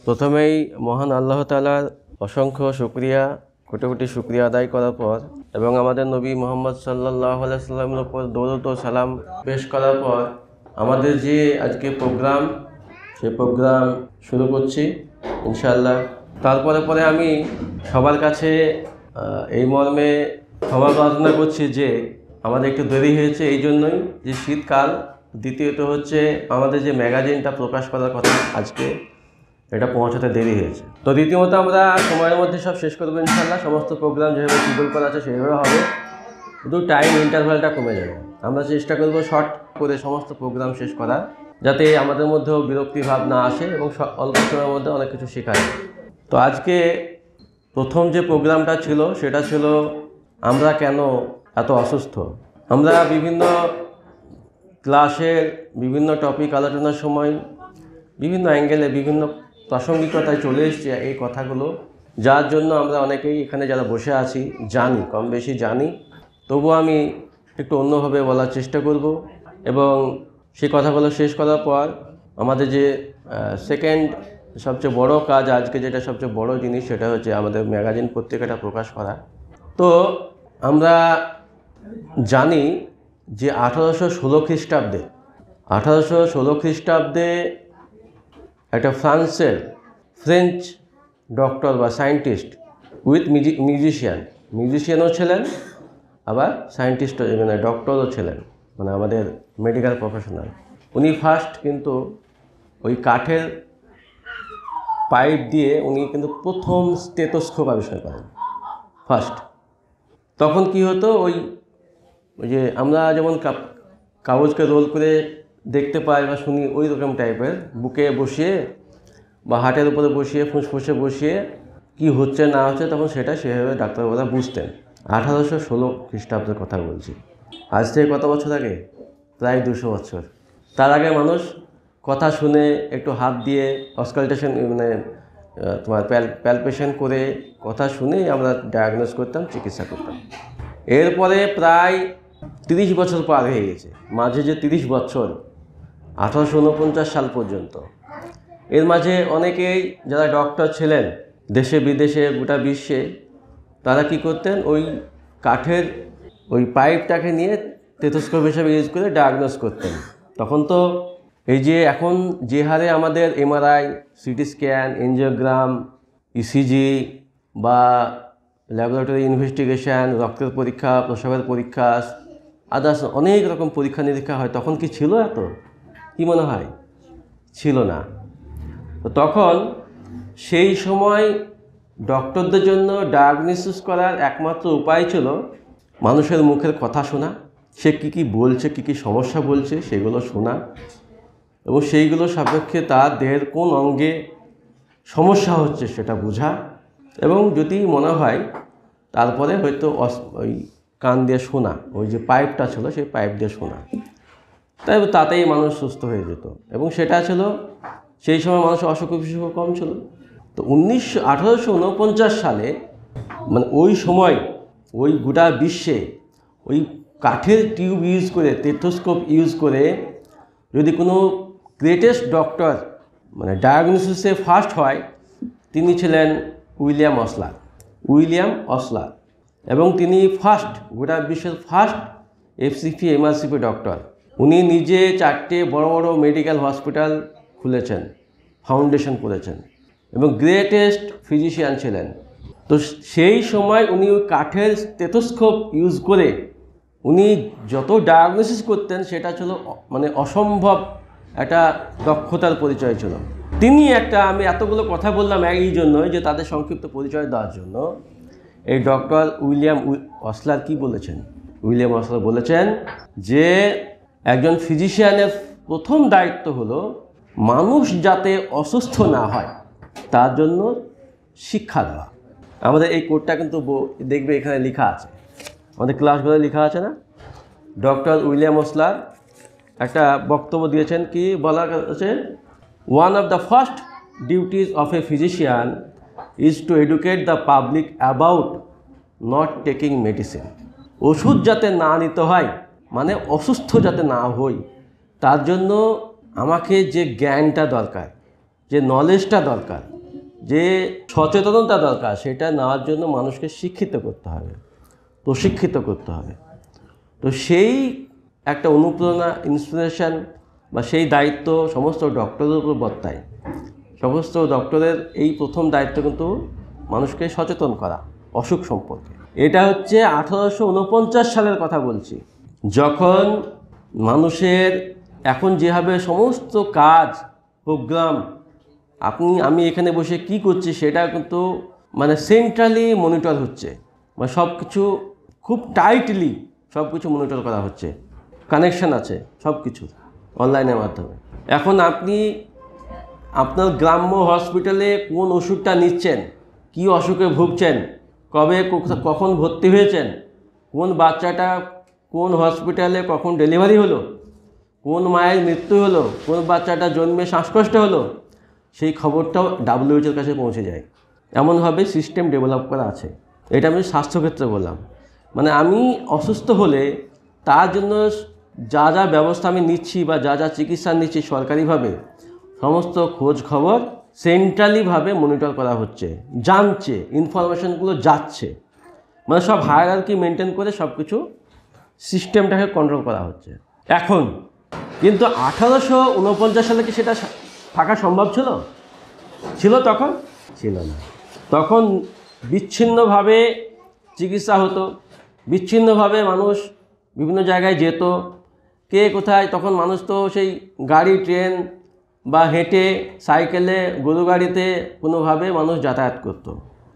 প্রথমেই মহান আল্লাহ তাআলার অসংখ্য শুকরিয়া, কোটি কোটি শুকরিয়া আদায় করার পর এবং আমাদের নবী মুহাম্মদ সাল্লাল্লাহু আলাইহি সাল্লামের উপর দরুদ ও সালাম পেশ করার পর আমাদের যে আজকে প্রোগ্রাম, সেই প্রোগ্রাম শুরু করছি ইনশাআল্লাহ। তারপরে আমি সবার কাছে এই মর্মে ক্ষমা প্রার্থনা করছি যে আমাদের একটু দেরি হয়েছে, এই জন্যই যে শীতকাল, দ্বিতীয়ত হচ্ছে আমাদের যে ম্যাগাজিনটা প্রকাশ করার কথা আজকে, এটা পৌঁছাতে দেরি হয়েছে। তো দ্বিতীয়ত আমরা সময়ের মধ্যে সব শেষ করবো ইনশাআল্লাহ। সমস্ত প্রোগ্রাম যেভাবে শিডিউল করা আছে সেইভাবে হবে, শুধু টাইম ইন্টারভ্যালটা কমে যাবে। আমরা চেষ্টা করব শর্ট করে সমস্ত প্রোগ্রাম শেষ করার, যাতে আমাদের মধ্যেও বিরক্তি ভাব না আসে এবং অল্প সময়ের মধ্যে অনেক কিছু শেখা যায়। তো আজকে প্রথম যে প্রোগ্রামটা ছিল সেটা ছিল আমরা কেন এত অসুস্থ। আমরা বিভিন্ন ক্লাসের বিভিন্ন টপিক আলোচনার সময় বিভিন্ন অ্যাঙ্গেলে বিভিন্ন প্রাসঙ্গিকতায় চলে এসছে এই কথাগুলো, যার জন্য আমরা অনেকেই এখানে যারা বসে আছি জানি, কম বেশি জানি, তবু আমি একটু অন্যভাবে বলার চেষ্টা করব। এবং সেই কথাগুলো শেষ করার পর আমাদের যে সেকেন্ড সবচেয়ে বড় কাজ আজকে, যেটা সবচেয়ে বড় জিনিস, সেটা হচ্ছে আমাদের ম্যাগাজিন পত্রিকাটা প্রকাশ করা। তো আমরা জানি যে 1816 খ্রিস্টাব্দে একটা ফ্রেঞ্চ ডক্টর বা সায়েন্টিস্ট উইথ মিউজিশিয়ানও ছিলেন, আবার সায়েন্টিস্টও, মানে ডক্টরও ছিলেন, মানে আমাদের মেডিকেল প্রফেশনাল। উনি ফার্স্ট কিন্তু ওই কাঠের পাইপ দিয়ে উনি কিন্তু প্রথম স্টেথোস্কোপ আবিষ্কার করেন ফার্স্ট। তখন কি হতো, ওই যে আমরা যেমন কাগজকে রোল করে দেখতে পাই বা শুনি, ওই রকম টাইপের বুকে বসিয়ে বা হাটের উপরে বসিয়ে ফুসফুসে বসিয়ে কি হচ্ছে না হচ্ছে, তখন সেটা সেভাবে ডাক্তারবাবুরা বুঝতেন। 1816 খ্রিস্টাব্দের কথা বলছি। আজ থেকে কত বছর আগে? প্রায় 200 বছর। তার আগে মানুষ কথা শুনে একটু হাত দিয়ে অসকালটেশন, মানে তোমার প্যালপেশন করে কথা শুনেই আমরা ডায়াগনোস করতাম, চিকিৎসা করতাম। এরপরে প্রায় 30 বছর পার হয়ে গেছে। মাঝে যে 30 বছর, 1849 সাল পর্যন্ত, এর মাঝে অনেকেই যারা ডক্টর ছিলেন দেশে বিদেশে গোটা বিশ্বে, তারা কি করতেন, ওই কাঠের ওই পাইপটাকে নিয়ে স্টেথোস্কোপ হিসেবে ইউজ করে ডায়াগনোস করতেন। তখন তো এই যে এখন যে হারে আমাদের MRI, CT scan, angiogram, ECG বা ল্যাবরেটরি ইনভেস্টিগেশন, রক্তের পরীক্ষা, প্রসবের পরীক্ষা, আদার্স অনেক রকম পরীক্ষা নিরীক্ষা হয়, তখন কি ছিল এত? কি মনে হয়? ছিল না। তো তখন সেই সময় ডক্টরদের জন্য ডায়াগনোসিস করার একমাত্র উপায় ছিল মানুষের মুখের কথা শোনা, সে কী বলছে, কী সমস্যা বলছে, সেগুলো শোনা এবং সেইগুলো সাপেক্ষে তার দেহের কোন অঙ্গে সমস্যা হচ্ছে সেটা বোঝা, এবং যদি মনে হয় তারপরে হয়তো ওই কান দিয়ে শোনা, ওই যে পাইপটা ছিল সেই পাইপ দিয়ে শোনা। তাতেই মানুষ সুস্থ হয়ে যেত। এবং সেটা ছিল সেই সময় মানুষের অসুখ বিসুখ কম ছিল। তো 1849 সালে, মানে ওই সময় ওই গোটা বিশ্বে ওই কাঠের টিউব ইউজ করে, স্টেথোস্কোপ ইউজ করে যদি কোনো গ্রেটেস্ট ডক্টর মানে ডায়াগনোসিসে ফার্স্ট হয়, তিনি ছিলেন উইলিয়াম অসলার। এবং তিনি ফার্স্ট, গোটা বিশ্বের ফার্স্ট এফসিপি এমআরসিপি ডক্টর। উনি নিজে 4টে বড় বড় মেডিকেল হসপিটাল খুলেছেন, ফাউন্ডেশন করেছেন এবং গ্রেটেস্ট ফিজিশিয়ান ছিলেন। তো সেই সময় উনি ওই কাঠের স্টেথোস্কোপ ইউজ করে উনি যত ডায়াগনোসিস করতেন, সেটা ছিল মানে অসম্ভব একটা দক্ষতার পরিচয় ছিল। তিনি আমি এতগুলো কথা বললাম এই জন্যই যে তাদের সংক্ষিপ্ত পরিচয় দেওয়ার জন্য। এই ডক্টর উইলিয়াম অসলার কি বলেছেন? উইলিয়াম অসলার বলেছেন যে একজন ফিজিশিয়ানের প্রথম দায়িত্ব হলো মানুষ যাতে অসুস্থ না হয় তার জন্য শিক্ষা দেওয়া। আমাদের এই কোডটা কিন্তু দেখবে এখানে লেখা আছে, আমাদের ক্লাসগুলো লেখা আছে না। ডক্টর উইলিয়াম অসলার একটা বক্তব্য দিয়েছেন, কি বলা আছে, one of the first duties of a physician is two educate the public about not taking medicine. ওষুধ যাতে না নিতে হয়, মানে অসুস্থ যাতে না হই, তার জন্য আমাকে যে জ্ঞানটা দরকার, যে নলেজটা দরকার, যে সচেতনতা দরকার, সেটা নেওয়ার জন্য মানুষকে শিক্ষিত করতে হবে, প্রশিক্ষিত করতে হবে। তো সেই একটা অনুপ্রেরণা, ইন্সপিরেশন বা সেই দায়িত্ব সমস্ত ডক্টরের উপর বর্তায়। সমস্ত ডক্টরের এই প্রথম দায়িত্ব কিন্তু মানুষকে সচেতন করা অসুখ সম্পর্কে। এটা হচ্ছে 1849 সালের কথা বলছি, যখন মানুষের এখন যেভাবে সমস্ত কাজ, প্রোগ্রাম, আমি এখানে বসে কি করছি সেটা কিন্তু মানে সেন্ট্রালি মনিটর হচ্ছে, মানে সব কিছু খুব টাইটলি সব কিছু মনিটর করা হচ্ছে, কানেকশান আছে সব কিছু অনলাইনের মাধ্যমে। এখন আপনি আপনার গ্রাম্য হসপিটালে কোন ওষুধটা নিচ্ছেন, কি অসুখে ভুগছেন, কবে কখন ভর্তি হয়েছেন, কোন বাচ্চাটা কোন হসপিটালে কখন ডেলিভারি হলো, কোন মায়ের মৃত্যু হলো, কোন বাচ্চাটা জন্মে শ্বাসকষ্ট হলো, সেই খবরটাও WHO-এর কাছে পৌঁছে যায়। এমনভাবে সিস্টেম ডেভেলপ করা আছে। এটা আমি স্বাস্থ্যক্ষেত্রে বললাম। মানে আমি অসুস্থ হলে তার জন্য যা যা ব্যবস্থা আমি নিচ্ছি বা যা যা চিকিৎসা নিচ্ছি সরকারিভাবে, সমস্ত খোঁজ খবর সেন্ট্রালিভাবে মনিটর করা হচ্ছে, জানছে, ইনফরমেশনগুলো যাচ্ছে, মানে সব হায়ারার্কি মেনটেন করে সব কিছু সিস্টেমটাকে কন্ট্রোল করা হচ্ছে এখন। কিন্তু 1849 সালে কি সেটা থাকা সম্ভব ছিল? তখন ছিল না। তখন বিচ্ছিন্নভাবে চিকিৎসা হতো, বিচ্ছিন্নভাবে মানুষ বিভিন্ন জায়গায় যেত, কে কোথায়। তখন মানুষ তো সেই গাড়ি, ট্রেন বা হেঁটে, সাইকেলে, গরু গাড়িতে কোনোভাবে মানুষ যাতায়াত করত,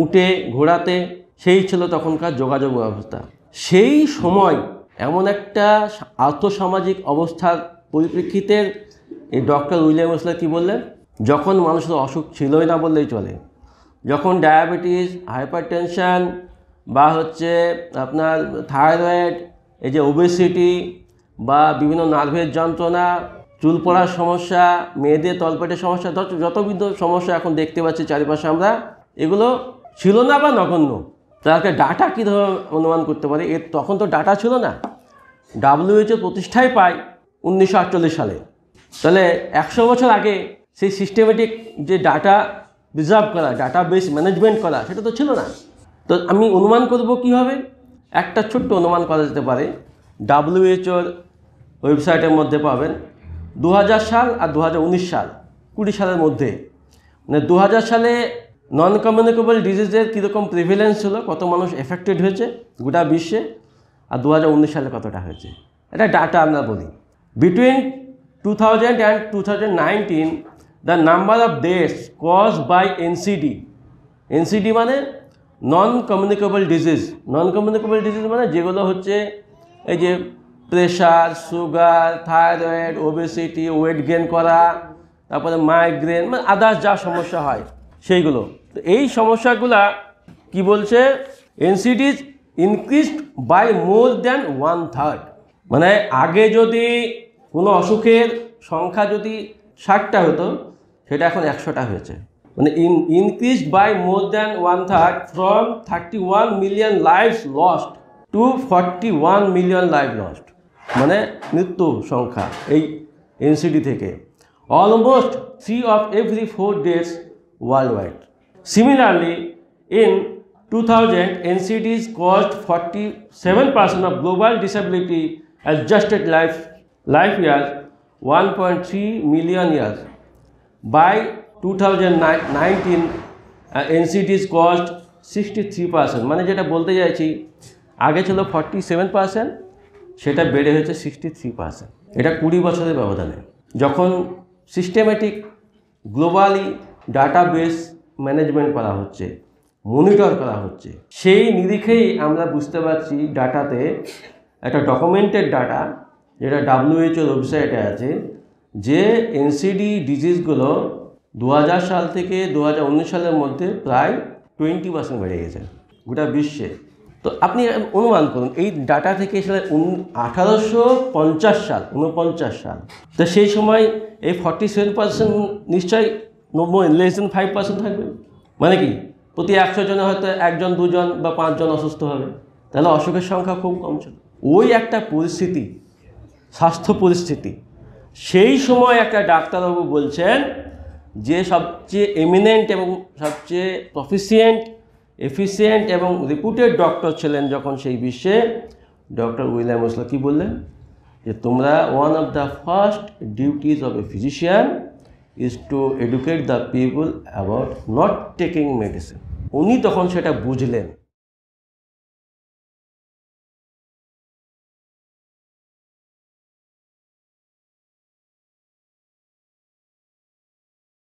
উঠে, ঘোড়াতে। সেই ছিল তখনকার যোগাযোগ ব্যবস্থা। সেই সময় এমন একটা আর্থসামাজিক অবস্থার পরিপ্রেক্ষিতে এই ডক্টর উইলিয়াম ওসলার কী বললেন, যখন মানুষের অসুখ ছিলই না বললেই চলে, যখন ডায়াবেটিস, হাইপারটেনশন বা হচ্ছে আপনার থাইরয়েড, এই যে ওবেসিটি বা বিভিন্ন নার্ভের যন্ত্রণা, চুল পড়ার সমস্যা, মেয়েদের তলপেটের সমস্যা, যতবিধ সমস্যা এখন দেখতে পাচ্ছি চারিপাশে আমরা, এগুলো ছিল না বা নগণ্য। তাদেরকে ডাটা কীভাবে অনুমান করতে পারে? তখন তো ডাটা ছিল না। WHO প্রতিষ্ঠাই পায় 1948 সালে। তাহলে 100 বছর আগে সেই সিস্টেমেটিক যে ডাটা প্রিজার্ভ করা, ডাটা বেস ম্যানেজমেন্ট করা, সেটা তো ছিল না। তো আমি অনুমান করব কীভাবে? একটা ছোট্ট অনুমান করা যেতে পারে। WHO ওয়েবসাইটের মধ্যে পাবেন 2000 সাল আর 2019 সাল, 20 সালের মধ্যে, মানে 2000 সালে নন কমিউনিকেবল ডিজিজের কীরকম প্রিভিলেন্স ছিল, কত মানুষ এফেক্টেড হয়েছে গোটা বিশ্বে, আর 2019 সালে কতটা হয়েছে, এটা ডাটা আমরা বলি। Between 2000 and 2019 the number of deaths caused by NCD মানে non communicable disease. Non communicable disease মানে যেগুলো হচ্ছে এই যে pressure, sugar, thyroid, obesity, weight gain করা, তারপরে মাইগ্রেন, মানে আদার্স যা সমস্যা হয় সেইগুলো। তো এই সমস্যাগুলা কি বলছে, NCDs increased by more than 1/3। মানে আগে যদি কোনো অসুখের সংখ্যা যদি 60টা হতো, সেটা এখন 100টা হয়েছে। মানে increased by more than 1/3 from 31 million lives lost to 41 million lives lost। মানে মৃত্যু সংখ্যা এই NCD থেকে almost 3 of every 4 deaths worldwide. Similarly, in 2000, NCDs caused 47% of global disability adjusted life years, 1.3 million years. By 2019, NCDs caused 63%। মানে যেটা বলতে চাইছি, আগে ছিল 47%, সেটা বেড়ে হয়েছে 63%। এটা 20 বছরের ব্যবধানে। যখন সিস্টেমেটিক গ্লোবালি ডাটাবেস ম্যানেজমেন্ট করা হচ্ছে, মনিটর করা হচ্ছে, সেই নিরিখেই আমরা বুঝতে পারছি ডাটাতে একটা ডকুমেন্টেড ডাটা, যেটা WHO ওয়েবসাইটে আছে, যে NCD ডিজিজগুলো 2000 সাল থেকে 2019 সালের মধ্যে প্রায় 20% বেড়ে গেছে গোটা বিশ্বে। তো আপনি অনুমান করুন, এই ডাটা থেকে এসে 1850 সাল, 49 সাল, তো সেই সময় এই 47% নিশ্চয়ই 5% থাকবে। মানে কি, প্রতি 100 জনে হয়তো 1জন 2জন বা 5 জন অসুস্থ হবে, তাহলে অসুখের সংখ্যা খুব কম ছিল। ওই একটা পরিস্থিতি, স্বাস্থ্য পরিস্থিতি, সেই সময় একটা ডাক্তারবাবু বলছেন যে সবচেয়ে এমিনেন্ট এবং সবচেয়ে প্রফিসিয়েন্ট, এফিসিয়েন্ট এবং রিপুটেড ডক্টর ছিলেন যখন সেই বিশ্বে, ডক্টর উইলিয়াম ওসলো কী বললেন যে তোমরা one of the first duties of a physician is two educate the people about not taking medicine. উনি তখন সেটা বুঝলেন।